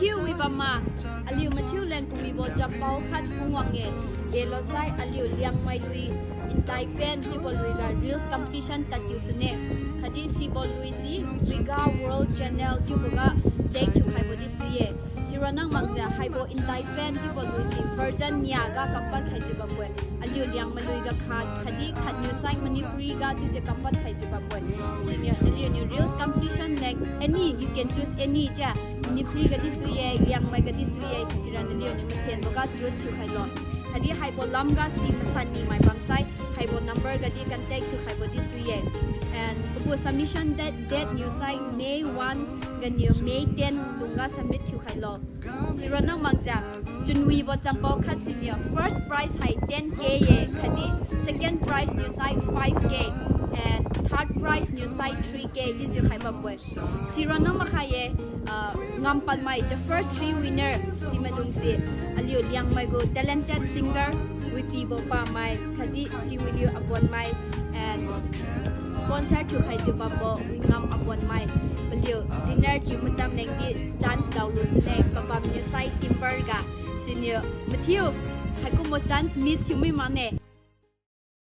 ทิววิบมาอลิวมาทิวแลนกุวิโบจับเป้าคัดฟงวังเงเดลไซอลิวเลียงไม่ลุยอินไตเปนที่บอลุยกับ Reels Competition ตัดอยู่สุเนคดีซีบอลุยซีVUIGA World Channel ที่บอกว่าเจ๊คิวไฮโบดิสวีสิรนังมังจะไฮโบอินไตเปนที่บอลุยซี Virgin เนียกากำปั้นไฮจิบัมเวอลิวเลียงมาลุยกับคดีนิวไซมันนิปุยกาที่จะกำปั้นไฮจิบัมเวซีเนียอลิวนิว Reels Competition next any you can choose any จ้ะนิปุยกับดิสวีเลียงไม่กับดิสวีสิรนังอลิวนิวมาเซียนบอกว่า choose คิวไฮลอนคดีไฮโบลัมกาซีมาสันนี่ไม่บังไซไฮโบ number กดีกันเทคคิวไฮโบดิสวี and กู submission date new site May 1กันอยู่ May 10ลุงก็ submit คิวไฮลอสิรนังมังจะจุนวีบจัมโบคัดซีเนีย first prize ให้ 10k คดี second prize new site 5k and third prize new site 3k ที่จะให้บับเวสิรนังมาขายงามปันไม่ the first 3 winner สิมาดุนซีอลิวเลียงไม่กู talented singer วิปีบปาไม่คดีสิวิลิวอบวนไม่ and sponsor ถูกให้จูบับโบวิงามอบวนไม่บลิว dinner ที่มาจำเน่งที่ chance ดาวลูสเน่ปะปั๊ม new site timber กะสิเนียมาเที่ยวให้กูมา chance miss ชิวไม่มาเน่